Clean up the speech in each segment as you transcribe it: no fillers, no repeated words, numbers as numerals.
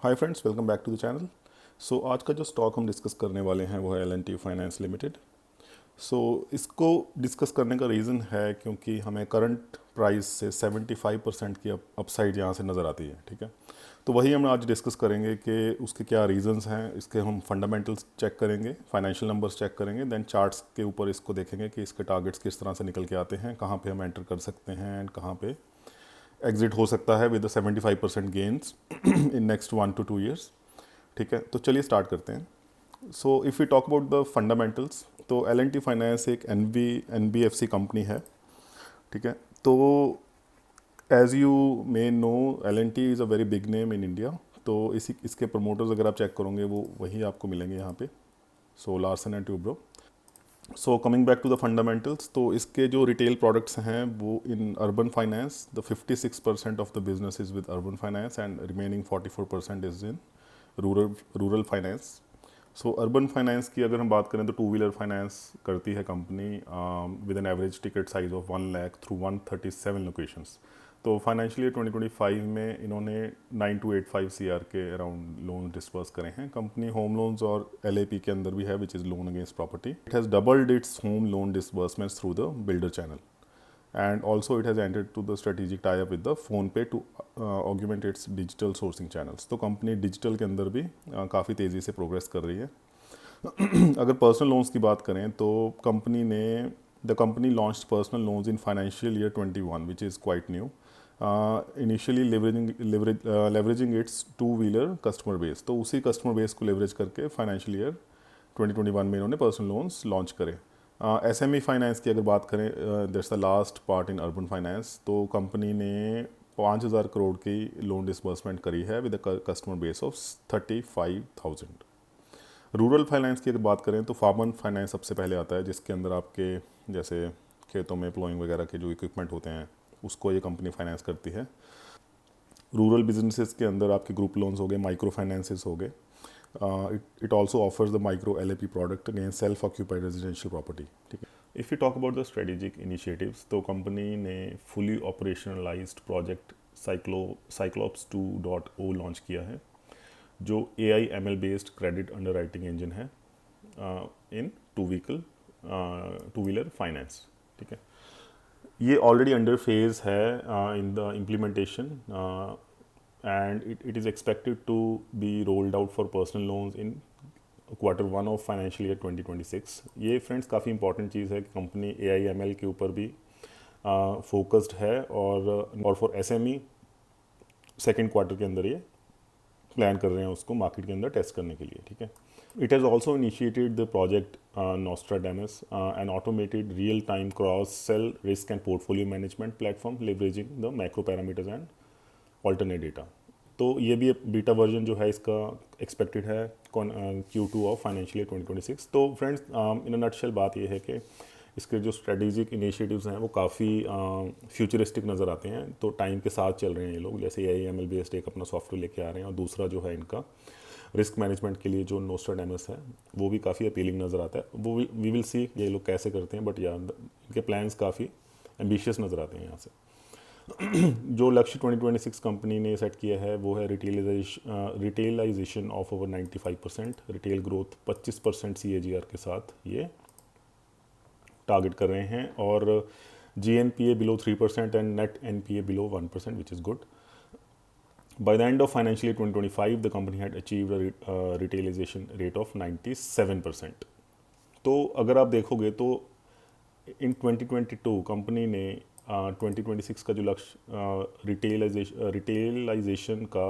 Hi friends, welcome back to the channel. So आज का जो स्टॉक हम डिस्कस करने वाले हैं वो है एल&टी फाइनेंस लिमिटेड। सो इसको डिस्कस करने का रीज़न है क्योंकि हमें करंट प्राइस से 75% की अपसाइड यहाँ से नज़र आती है। ठीक है, तो वही हम आज डिस्कस करेंगे कि उसके क्या रीज़न्स हैं। इसके हम फंडामेंटल्स चेक करेंगे, फाइनेंशियल नंबर्स चेक करेंगे, देन चार्ट्स के ऊपर इसको देखेंगे कि इसके टारगेट्स किस तरह से निकल के आते हैं, कहाँ पे हम एंटर कर सकते हैं एंड कहाँ पे एग्जिट हो सकता है with 75% gains in next 1 to 2 years। ठीक है, तो चलिए स्टार्ट करते हैं। So if you talk about the fundamentals, तो एल&टी फाइनेंस एक N B F C company है। ठीक है, तो as you may know, L&T is a very big name in India. तो इसी इसके प्रमोटर्स अगर आप चेक करोगे वो वही आपको मिलेंगे यहाँ पे, so Larsen and Toubro. So coming back to the fundamentals, तो इसके जो रिटेल प्रोडक्ट्स हैं वो in urban finance, the 56% of the business is with urban finance and remaining 44% is in rural finance. So urban finance की अगर हम बात करें तो टू व्हीलर फाइनेंस करती है company with an average ticket size of 1 lakh through 137 locations. तो financial year 2025 में इन्होंने 9285 CR के अराउंड लोन डिस्पर्स करे हैं। कंपनी होम लोन्स और LAP के अंदर भी है, which is loan against property. It has doubled its home loan disbursements through the builder channel and also it has entered to the strategic tie-up with the PhonePe to augment its digital sourcing channels। तो company digital के अंदर भी काफ़ी तेज़ी से progress कर रही है। अगर पर्सनल लोन्स की बात करें तो the company launched personal loans in financial year 21 which is quite new, initially leveraging it's two wheeler customer base. तो उसी कस्टमर बेस को लेवरेज करके फाइनेंशियल ईयर 2021 में इन्होंने पर्सनल लोन्स लॉन्च करे। SME फाइनेंस की अगर बात करें, that's the last part in urban finance. तो कंपनी ने 5,000 करोड़ की लोन डिसबर्समेंट करी है with customer base of 35,000। Rural finance की अगर बात करें तो फार्मर फाइनेंस सबसे पहले आता है, जिसके अंदर आपके जैसे खेतों में प्लोइंग वगैरह के जो इक्विपमेंट होते हैं उसको ये कंपनी फाइनेंस करती है। रूरल बिजनेसेस के अंदर आपके ग्रुप लोन्स हो गए, माइक्रो फाइनेंसेस हो गए। It also offers the micro LAP product against self occupied residential property. ठीक है, if you talk about the strategic initiatives, तो कंपनी ने fully operationalised project cyclops 2.0 launch किया है, जो AI/ML based credit under writing engine है इन two wheeler finance. ठीक है, ये ऑलरेडी अंडर फेज है in the implementation and it is expected to be rolled out for personal loans in Q1 of financial year 2026। ये friends काफ़ी important चीज़ है कि company AI/ML के ऊपर भी फोकस्ड है, और फॉर SME सेकेंड क्वार्टर के अंदर ये प्लान कर रहे हैं उसको मार्केट के अंदर टेस्ट करने के लिए। ठीक है, it has also initiated the project Nostradamus, an automated real time cross sell risk and portfolio management platform leveraging the macro parameters and alternate data. तो ये भी बीटा वर्जन जो है इसका एक्सपेक्टेड है Q2 ऑफ फाइनेंशियल ईयर 2026। तो friends, in a nutshell बात ये है कि इसके जो स्ट्रेटेजिक इनिशिएटिव्स हैं वो काफ़ी फ्यूचरिस्टिक नज़र आते हैं। तो टाइम के साथ चल रहे हैं ये लोग, जैसे AI/ML बेस्ड एक अपना सॉफ्टवेयर लेके आ रहे हैं, और दूसरा जो है इनका रिस्क मैनेजमेंट के लिए जो नोस्ट्राडेमस है वो भी काफ़ी अपीलिंग नज़र आता है। वो वी विल सी ये लोग कैसे करते हैं, बट या इनके प्लान्स काफ़ी एम्बिशियस नज़र आते हैं यहाँ से। जो लक्ष्य 2026 कंपनी ने सेट किया है वो है retailization of over 95%, retail growth 25% CAGR के साथ ये टारगेट कर रहे हैं, और GNPA below 3% and net NPA below 1%, which is good. By the end of financial year 2025, the company had achieved a retailization rate of 97%। तो अगर आप देखोगे तो इन 2022 कंपनी ने 2026 का जो लक्ष्य रिटेलाइजेशन का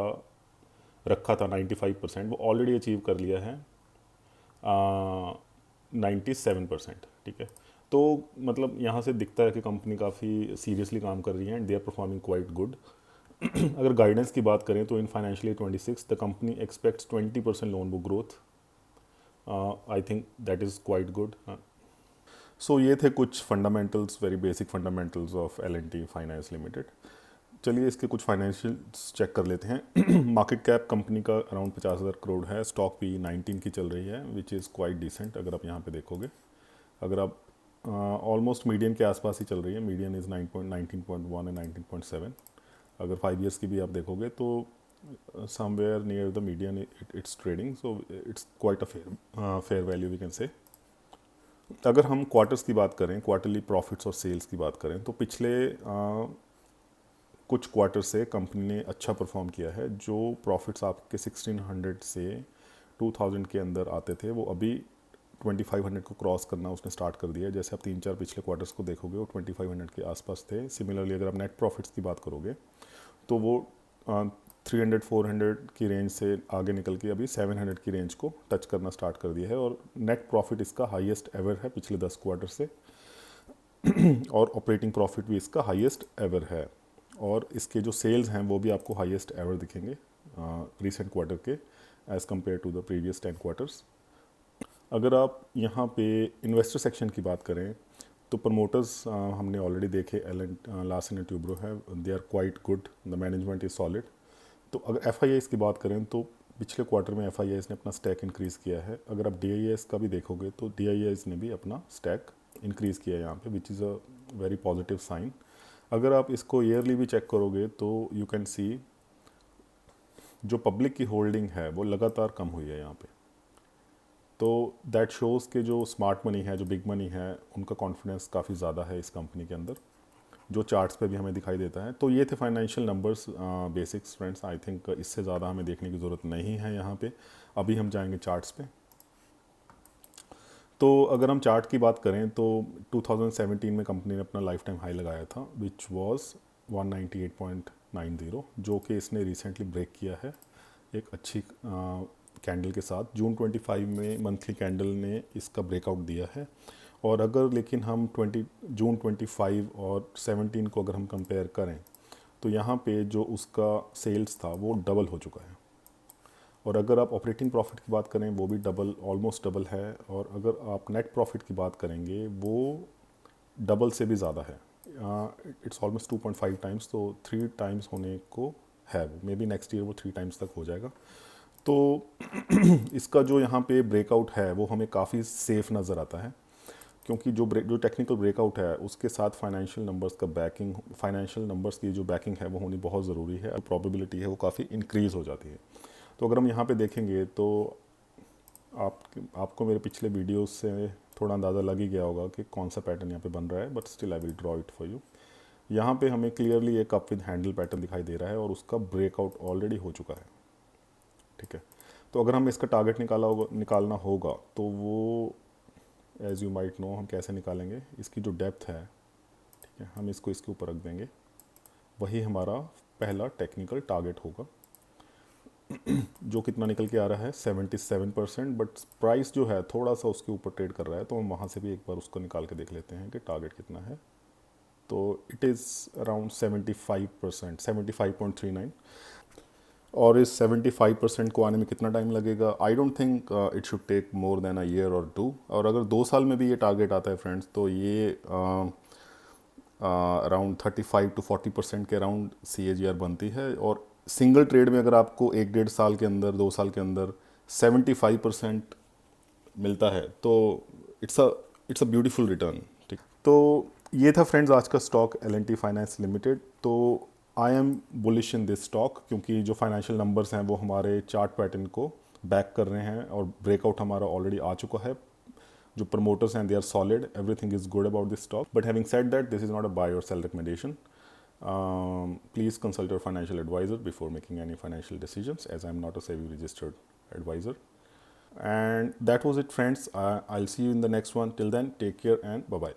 रखा था 95%, वो ऑलरेडी अचीव कर लिया है 97%। ठीक है, तो मतलब यहाँ से दिखता है कि कंपनी काफ़ी सीरियसली काम कर रही है and they are performing quite good. अगर गाइडेंस की बात करें तो in financial year 26 the company expects 20% loan book growth. I think that is quite good. So ये थे कुछ fundamentals, very basic fundamentals of L and T finance limited. चलिए इसके कुछ फाइनेंशियल्स चेक कर लेते हैं। मार्केट कैप कंपनी का अराउंड 50,000 करोड़ है, स्टॉक भी 19 की चल रही है, विच इज़ क्वाइट डिसेंट। अगर आप यहाँ पे देखोगे, अगर आप ऑलमोस्ट मीडियन के आसपास ही चल रही है, मीडियन इज़ 19.1 एंड 19.7। अगर 5 ईयर्स की भी आप देखोगे तो somewhere near the median it's trading, so it's quite a fair value we can say. अगर हम क्वार्टर्स की बात करें, क्वार्टरली प्रॉफिट्स और सेल्स की बात करें, तो पिछले कुछ क्वार्टर से कंपनी ने अच्छा परफॉर्म किया है। जो प्रॉफिट्स आपके 1600 से 2000 के अंदर आते थे वो अभी 2500 को क्रॉस करना उसने स्टार्ट कर दिया है। जैसे आप 3-4 पिछले क्वार्टर्स को देखोगे वो 2500 के आसपास थे। सिमिलरली अगर आप नेट प्रॉफिट्स की बात करोगे तो वो 300-400 की रेंज से आगे निकल के अभी 700 की रेंज को टच करना स्टार्ट कर दिया है, और नेट प्रॉफिट इसका हाईएस्ट एवर है पिछले 10 क्वार्टर से, और ऑपरेटिंग प्रॉफिट भी इसका हाईएस्ट एवर है, और इसके जो सेल्स हैं वो भी आपको हाईएस्ट एवर दिखेंगे रिसेंट क्वार्टर के as compare to the previous 10 quarters. अगर आप यहाँ पे इन्वेस्टर सेक्शन की बात करें तो प्रमोटर्स हमने ऑलरेडी देखे, लार्सन एंड ट्यूब्रो है, they are quite good, the management is solid. तो अगर एफ की बात करें तो पिछले क्वार्टर में एफ ने अपना स्टैक इंक्रीज़ किया है। अगर आप डी का भी देखोगे तो डी ने भी अपना स्टैक इंक्रीज़ किया है यहाँ पे, which is a very positive sign. अगर आप इसको ईयरली भी चेक करोगे तो यू कैन सी जो पब्लिक की होल्डिंग है वो लगातार कम हुई है यहाँ पे। तो दैट शोज़ के जो स्मार्ट मनी है, जो बिग मनी है, उनका कॉन्फिडेंस काफ़ी ज़्यादा है इस कंपनी के अंदर, जो चार्ट्स पे भी हमें दिखाई देता है। तो ये थे financial numbers basics friends. I think इससे ज़्यादा हमें देखने की ज़रूरत नहीं है यहाँ पे। अभी हम जाएंगे चार्ट्स पे। तो अगर हम चार्ट की बात करें तो 2017 में कंपनी ने अपना लाइफ टाइम हाई लगाया था विच वाज 198.90, जो कि इसने रिसेंटली ब्रेक किया है एक अच्छी कैंडल के साथ। जून 25 में मंथली कैंडल ने इसका ब्रेकआउट दिया है। और अगर लेकिन हम जून 25 और 17 को अगर हम कंपेयर करें तो यहाँ पे जो उसका सेल्स था वो डबल हो चुका है। और अगर आप ऑपरेटिंग प्रॉफिट की बात करें वो भी डबल, ऑलमोस्ट डबल है। और अगर आप नेट प्रॉफिट की बात करेंगे वो डबल से भी ज़्यादा है, इट्स ऑलमोस्ट 2.5 टाइम्स, तो 3 टाइम्स होने को है। मे बी नेक्स्ट ईयर वो 3 टाइम्स तक हो जाएगा। तो इसका जो यहाँ पे ब्रेकआउट है वो हमें काफ़ी सेफ नज़र आता है, क्योंकि जो टेक्निकल ब्रेकआउट है उसके साथ फाइनेंशियल नंबर्स का बैकिंग, फाइनेंशियल नंबर्स की जो बैकिंग है वो होनी बहुत ज़रूरी है। प्रोबेबिलिटी है वो काफ़ी इंक्रीज़ हो जाती है। तो अगर हम यहाँ पे देखेंगे तो आपको मेरे पिछले वीडियोस से थोड़ा अंदाज़ा लग ही गया होगा कि कौन सा पैटर्न यहाँ पे बन रहा है, but still I will draw it for you. यहाँ पे हमें क्लियरली एक अप विद हैंडल पैटर्न दिखाई दे रहा है और उसका ब्रेकआउट ऑलरेडी हो चुका है। ठीक है, तो अगर हमें इसका टारगेट निकालना होगा तो वो एज़ यू माइट नो हम कैसे निकालेंगे। इसकी जो डेप्थ है, ठीक है, हम इसको इसके ऊपर रख देंगे, वही हमारा पहला टेक्निकल टारगेट होगा, जो कितना निकल के आ रहा है 77%। बट प्राइस जो है थोड़ा सा उसके ऊपर ट्रेड कर रहा है, तो हम वहाँ से भी एक बार उसको निकाल के देख लेते हैं कि टारगेट कितना है। तो इट इज़ अराउंड 75%, 75.39। और इस 75% को आने में कितना टाइम लगेगा? I don't think it should take more than a year और 2। और अगर 2 साल में भी ये टारगेट आता है फ्रेंड्स, तो ये अराउंड 35-40% के अराउंड CAGR बनती है। और सिंगल ट्रेड में अगर आपको 1-1.5 साल के अंदर, 2 साल के अंदर 75% मिलता है तो इट्स अ ब्यूटीफुल रिटर्न। ठीक, तो ये था फ्रेंड्स आज का स्टॉक L&T फाइनेंस लिमिटेड। तो I am bullish in this stock, क्योंकि जो फाइनेंशियल नंबर्स हैं वो हमारे चार्ट पैटर्न को बैक कर रहे हैं और ब्रेकआउट हमारा ऑलरेडी आ चुका है। जो प्रमोटर्स हैं they are solid, everything is good about this stock. But having said that, this is not a buy or sell recommendation. Please consult your financial advisor before making any financial decisions, as I'm not a SEBI registered advisor. And that was it, friends. I'll see you in the next one. Till then, take care and bye bye.